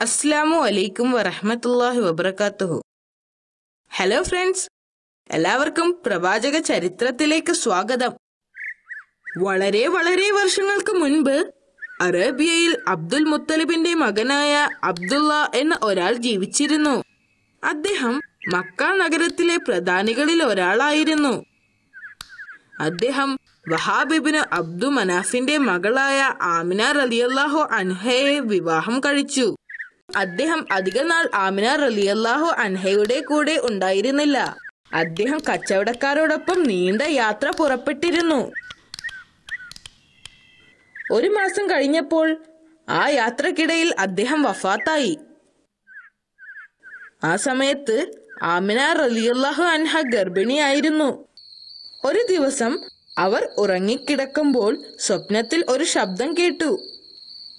അസ്സലാമു അലൈക്കും വറഹ്മത്തുള്ളാഹി വബറകാതുഹു. ഹലോ ഫ്രണ്ട്സ്, എല്ലാവർക്കും പ്രവാചക ചരിത്രത്തിലേക്ക് സ്വാഗതം. വളരെ വളരെ വർഷങ്ങൾക്ക് മുൻപ് അറേബ്യയിൽ അബ്ദുൽ മുത്തലിബിന്റെ മകനായ അബ്ദുള്ള എന്ന ഒരാൾ ജീവിച്ചിരുന്നു. അദ്ദേഹം മക്ക നഗരത്തിലെ പ്രധാനികളിൽ ഒരാളായിരുന്നു. അദ്ദേഹം വഹാബ് ഇബ്നു അബ്ദു മനാഫിന്റെ മകളായ ആമിന റളിയല്ലാഹു അൻഹയെ വിവാഹം കഴിച്ചു. അദ്ദേഹം അധികനാൾ ആമിന റളിയല്ലാഹു അൻഹയുടെ കൂടെ ഉണ്ടായിരുന്നില്ല. അദ്ദേഹം കച്ചവടക്കാരോടൊപ്പം നീണ്ട യാത്ര പുറപ്പെട്ടിരുന്നു. ഒരു മാസം കഴിഞ്ഞപ്പോൾ ആ യാത്രക്കിടയിൽ അദ്ദേഹം വഫാത്തായി. ആ സമയത്ത് ആമിന റളിയല്ലാഹു അൻഹ ഗർഭിണിയായിരുന്നു. ഒരു ദിവസം അവർ ഉറങ്ങിക്കിടക്കുമ്പോൾ സ്വപ്നത്തിൽ ഒരു ശബ്ദം കേട്ടു.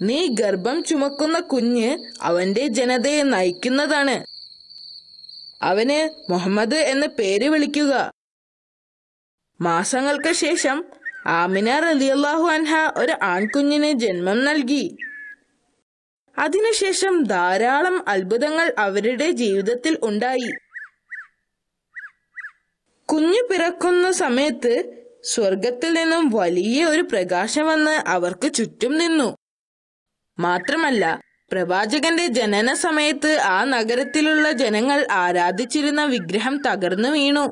നീ ഗർഭം ചുമക്കുന്ന കുഞ്ഞ് അവന്റെ ജനതയെ നയിക്കുന്നതാണ്. അവന് മുഹമ്മദ് എന്ന് പേര് വിളിക്കുക. മാസങ്ങൾക്ക് ശേഷം ആമിന റളിയല്ലാഹു അൻഹ ഒരു ആൺകുഞ്ഞിന് ജന്മം നൽകി. അതിനുശേഷം ധാരാളം അത്ഭുതങ്ങൾ അവരുടെ ജീവിതത്തിൽ ഉണ്ടായി. കുഞ്ഞു പിറക്കുന്ന സമയത്ത് സ്വർഗത്തിൽ നിന്നും വലിയ ഒരു പ്രകാശം വന്ന് അവർക്ക് ചുറ്റും നിന്നു. മാത്രമല്ല, പ്രവാചകന്റെ ജനന സമയത്ത് ആ നഗരത്തിലുള്ള ജനങ്ങൾ ആരാധിച്ചിരുന്ന വിഗ്രഹം തകർന്നു വീണു.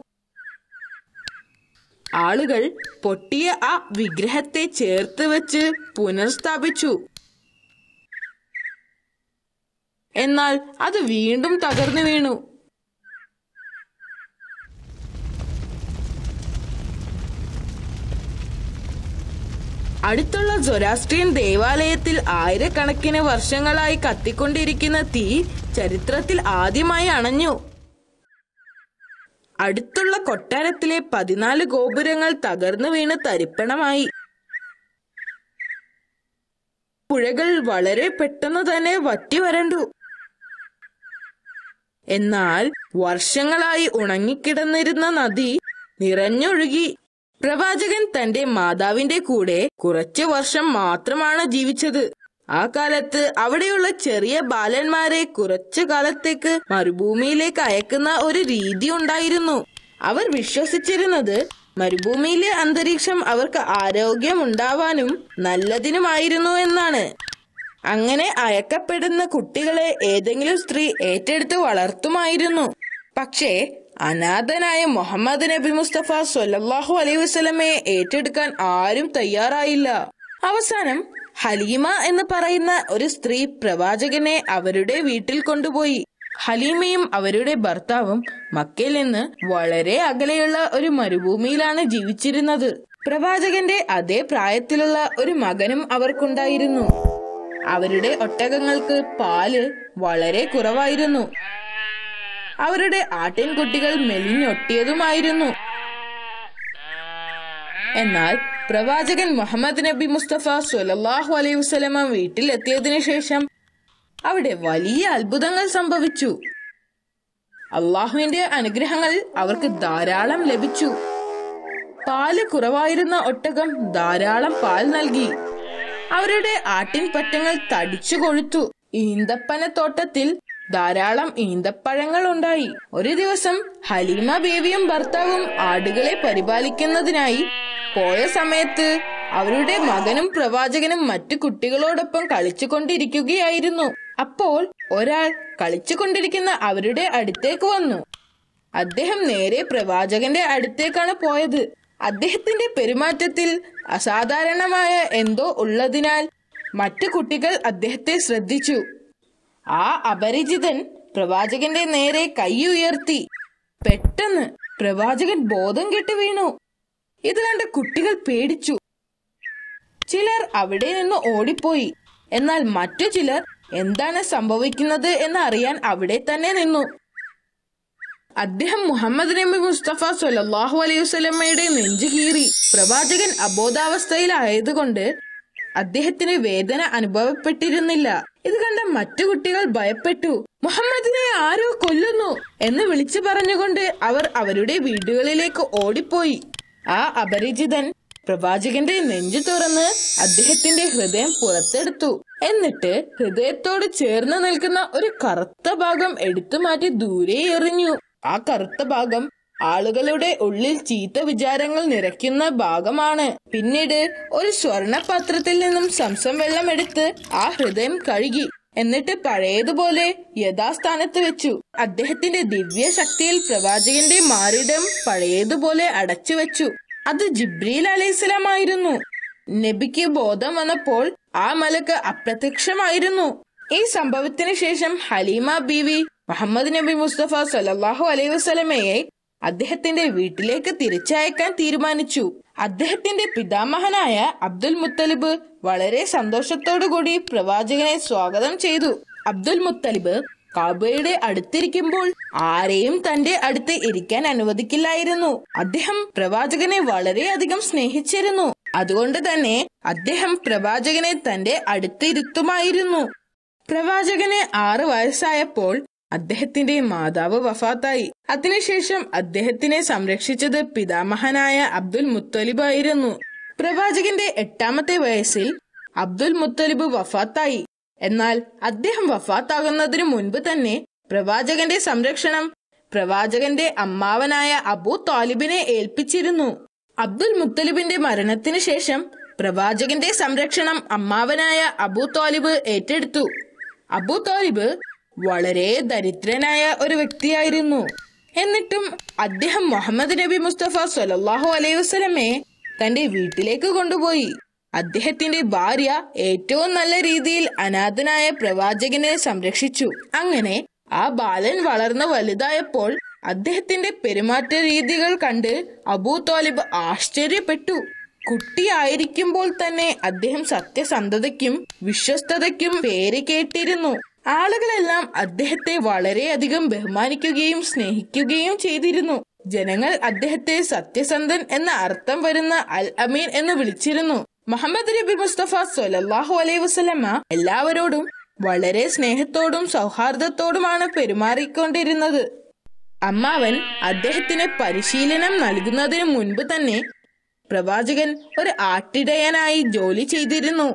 ആളുകൾ പൊട്ടിയ ആ വിഗ്രഹത്തെ ചേർത്ത് വെച്ച് പുനഃസ്ഥാപിച്ചു. എന്നാൽ അത് വീണ്ടും തകർന്നു വീണു. അടുത്തുള്ള സൊറാസ്ട്രിയൻ ദേവാലയത്തിൽ ആയിരക്കണക്കിന് വർഷങ്ങളായി കത്തിക്കൊണ്ടിരിക്കുന്ന തീ ചരിത്രത്തിൽ ആദ്യമായി അണഞ്ഞു. അടുത്തുള്ള കൊട്ടാരത്തിലെ 14 ഗോപുരങ്ങൾ തകർന്നു വീണ് തരിപ്പണമായി. പുഴകൾ വളരെ പെട്ടെന്ന് തന്നെ വറ്റി വരണ്ടു. എന്നാൽ വർഷങ്ങളായി ഉണങ്ങിക്കിടന്നിരുന്ന നദി നിറഞ്ഞൊഴുകി. പ്രവാചകൻ തന്റെ മാതാവിന്റെ കൂടെ കുറച്ചു വർഷം മാത്രമാണ് ജീവിച്ചത്. ആ കാലത്ത് അവിടെയുള്ള ചെറിയ ബാലന്മാരെ കുറച്ചു കാലത്തേക്ക് മരുഭൂമിയിലേക്ക് അയക്കുന്ന ഒരു രീതി ഉണ്ടായിരുന്നു. അവർ വിശ്വസിച്ചിരുന്നത് മരുഭൂമിയിലെ അന്തരീക്ഷം അവർക്ക് ആരോഗ്യമുണ്ടാവാനും നല്ലതിനുമായിരുന്നു എന്നാണ്. അങ്ങനെ അയക്കപ്പെടുന്ന കുട്ടികളെ ഏതെങ്കിലും സ്ത്രീ ഏറ്റെടുത്ത് വളർത്തുമായിരുന്നു. പക്ഷേ അനാഥനായ മുഹമ്മദ് നബി മുസ്തഫ സ്വല്ലല്ലാഹു അലൈഹി വസല്ലമയെ ഏറ്റെടുക്കാൻ ആരും തയ്യാറായില്ല. അവസാനം ഹലീമ എന്ന് പറയുന്ന ഒരു സ്ത്രീ പ്രവാചകനെ അവരുടെ വീട്ടിൽ കൊണ്ടുപോയി. ഹലീമയും അവരുടെ ഭർത്താവും മക്കയിൽ നിന്ന് വളരെ അകലെയുള്ള ഒരു മരുഭൂമിയിലാണ് ജീവിച്ചിരുന്നത്. പ്രവാചകന്റെ അതേ പ്രായത്തിലുള്ള ഒരു മകനും അവർക്കുണ്ടായിരുന്നു. അവരുടെ ഒട്ടകങ്ങൾക്ക് പാല് വളരെ കുറവായിരുന്നു. അവരുടെ ആട്ടിൻകുട്ടികൾ മെലിഞ്ഞൊട്ടിയതുമായിരുന്നു. എന്നാൽ പ്രവാചകൻ മുഹമ്മദ് നബി മുസ്തഫ സ്വല്ലല്ലാഹു അലൈഹി വസല്ലമ വീട്ടിലെത്തിയതിനു ശേഷം അവിടെ വലിയ അത്ഭുതങ്ങൾ സംഭവിച്ചു. അള്ളാഹുവിന്റെ അനുഗ്രഹങ്ങൾ അവർക്ക് ധാരാളം ലഭിച്ചു. പാല് കുറവായിരുന്ന ഒട്ടകം ധാരാളം പാൽ നൽകി. അവരുടെ ആട്ടിൻപറ്റങ്ങൾ തടിച്ചു കൊഴുത്തു. ഈന്തപ്പനത്തോട്ടത്തിൽ ധാരാളം ഈന്തപ്പഴങ്ങൾ ഉണ്ടായി. ഒരു ദിവസം ഹലീമ ബേബിയും ഭർത്താവും ആടുകളെ പരിപാലിക്കുന്നതിനായി പോയ സമയത്ത് അവരുടെ മകനും പ്രവാചകനും മറ്റു കുട്ടികളോടൊപ്പം കളിച്ചുകൊണ്ടിരിക്കുകയായിരുന്നു. അപ്പോൾ ഒരാൾ കളിച്ചുകൊണ്ടിരിക്കുന്ന അവരുടെ അടുത്തേക്ക് വന്നു. അദ്ദേഹം നേരെ പ്രവാചകന്റെ അടുത്തേക്കാണ് പോയത്. അദ്ദേഹത്തിന്റെ പെരുമാറ്റത്തിൽ അസാധാരണമായ എന്തോ ഉള്ളതിനാൽ മറ്റു കുട്ടികൾ അദ്ദേഹത്തെ ശ്രദ്ധിച്ചു. ആ അപരിചിതൻ പ്രവാചകന്റെ നേരെ കൈ ഉയർത്തി. പെട്ടെന്ന് പ്രവാചകൻ ബോധം കെട്ട് വീണു. ഇത് കണ്ട കുട്ടികൾ പേടിച്ചു. ചിലർ അവിടെ നിന്ന് ഓടിപ്പോയി. എന്നാൽ മറ്റു ചിലർ എന്താണ് സംഭവിക്കുന്നത് എന്ന് അറിയാൻ അവിടെ തന്നെ നിന്നു. അദ്ദേഹം മുഹമ്മദ് നബി മുസ്തഫ സ്വല്ലല്ലാഹു അലൈഹി വസല്ലമയുടെ നെഞ്ചു കീറി. പ്രവാചകൻ അബോധാവസ്ഥയിലായതുകൊണ്ട് അദ്ദേഹത്തിന് വേദന അനുഭവപ്പെട്ടിരുന്നില്ല. ഇത് കണ്ട മറ്റു കുട്ടികൾ ഭയപ്പെട്ടു. മുഹമ്മദിനെ ആരോ കൊല്ലുന്നു എന്ന് വിളിച്ചു പറഞ്ഞുകൊണ്ട് അവർ അവരുടെ വീടുകളിലേക്ക് ഓടിപ്പോയി. ആ അപരിചിതൻ പ്രവാചകന്റെ നെഞ്ചു തുറന്ന് അദ്ദേഹത്തിന്റെ ഹൃദയം പുറത്തെടുത്തു. എന്നിട്ട് ഹൃദയത്തോട് ചേർന്ന് നിൽക്കുന്ന ഒരു കറുത്ത ഭാഗം എടുത്തുമാറ്റി ദൂരെ എറിഞ്ഞു. ആ കറുത്ത ഭാഗം ആളുകളുടെ ഉള്ളിൽ ചീത്ത വിചാരങ്ങൾ നിറയ്ക്കുന്ന ഭാഗമാണ്. പിന്നീട് ഒരു സ്വർണ പാത്രത്തിൽ നിന്നും സംസം വെള്ളം എടുത്ത് ആ ഹൃദയം കഴുകി. എന്നിട്ട് പഴയതുപോലെ യഥാസ്ഥാനത്ത് വെച്ചു. അദ്ദേഹത്തിന്റെ ദിവ്യ ശക്തിയിൽ പ്രവാചകന്റെ മാറിടം പഴയതുപോലെ അടച്ചു വെച്ചു. അത് ജിബ്രീൽ അലൈഹിസ്സലാമായിരുന്നു. നബിക്ക് ബോധം വന്നപ്പോൾ ആ മലക്ക് അപ്രത്യക്ഷമായിരുന്നു. ഈ സംഭവത്തിന് ശേഷം ഹലീമ ബീവി മുഹമ്മദ് നബി മുസ്തഫ സല്ലല്ലാഹു അലൈഹി വസല്ലമയെ അദ്ദേഹത്തിന്റെ വീട്ടിലേക്ക് തിരിച്ചയക്കാൻ തീരുമാനിച്ചു. അദ്ദേഹത്തിന്റെ പിതാമഹനായ അബ്ദുൽ മുത്തലിബ് വളരെ സന്തോഷത്തോടുകൂടി പ്രവാചകനെ സ്വാഗതം ചെയ്തു. അബ്ദുൽ മുത്തലിബ് കാബയുടെ അടുത്തിരിക്കുമ്പോൾ ആരെയും തന്റെ അടുത്ത് ഇരിക്കാൻ അനുവദിക്കില്ലായിരുന്നു. അദ്ദേഹം പ്രവാചകനെ വളരെയധികം സ്നേഹിച്ചിരുന്നു. അതുകൊണ്ട് തന്നെ അദ്ദേഹം പ്രവാചകനെ തന്റെ അടുത്തിരുത്തുമായിരുന്നു. പ്രവാചകന് 6 വയസ്സായപ്പോൾ അദ്ദേഹത്തിന്റെ മാതാവ് വഫാത്തായി. അതിനുശേഷം അദ്ദേഹത്തിനെ സംരക്ഷിച്ചത് പിതാമഹനായ അബ്ദുൽ മുത്തലിബ് ആയിരുന്നു. പ്രവാചകന്റെ 8ാമത്തെ വയസ്സിൽ അബ്ദുൽ മുത്തലിബ് വഫാത്തായി. എന്നാൽ അദ്ദേഹം വഫാത്താകുന്നതിനു മുൻപ് തന്നെ പ്രവാചകന്റെ സംരക്ഷണം പ്രവാചകന്റെ അമ്മാവനായ അബൂ താലിബിനെ ഏൽപ്പിച്ചിരുന്നു. അബ്ദുൽ മുത്തലിബിന്റെ മരണത്തിന് ശേഷം പ്രവാചകന്റെ സംരക്ഷണം അമ്മാവനായ അബൂ താലിബ് ഏറ്റെടുത്തു. അബൂ താലിബ് വളരെ ദരിദ്രനായ ഒരു വ്യക്തിയായിരുന്നു. എന്നിട്ടും അദ്ദേഹം മുഹമ്മദ് നബി മുസ്തഫ സല്ലല്ലാഹു അലൈഹി വസല്ലമയെ തന്റെ വീട്ടിലേക്ക് കൊണ്ടുപോയി. അദ്ദേഹത്തിന്റെ ഭാര്യ ഏറ്റവും നല്ല രീതിയിൽ അനാഥനായ പ്രവാചകനെ സംരക്ഷിച്ചു. അങ്ങനെ ആ ബാലൻ വളർന്ന് വലുതായപ്പോൾ അദ്ദേഹത്തിന്റെ പെരുമാറ്റ രീതികൾ കണ്ട് അബൂ താലിബ് ആശ്ചര്യപ്പെട്ടു. കുട്ടിയായിരിക്കുമ്പോൾ തന്നെ അദ്ദേഹം സത്യസന്ധതയ്ക്കും വിശ്വസ്തതയ്ക്കും പേര് കേട്ടിരുന്നു. ആളുകളെല്ലാം അദ്ദേഹത്തെ വളരെയധികം ബഹുമാനിക്കുകയും സ്നേഹിക്കുകയും ചെയ്തിരുന്നു. ജനങ്ങൾ അദ്ദേഹത്തെ സത്യസന്ധൻ എന്ന അർത്ഥം വരുന്ന അൽ അമീൻ എന്ന് വിളിച്ചിരുന്നു. മുഹമ്മദ് നബി മുസ്തഫ സല്ലല്ലാഹു അലൈഹി വസല്ലമ എല്ലാവരോടും വളരെ സ്നേഹത്തോടും സൗഹാർദ്ദത്തോടുമാണ് പെരുമാറിക്കൊണ്ടിരുന്നത്. അമ്മാവൻ അദ്ദേഹത്തിന് പരിശീലനം നൽകുന്നതിന് മുൻപ് തന്നെ പ്രവാചകൻ ഒരു ആട്ടിടയനായി ജോലി ചെയ്തിരുന്നു.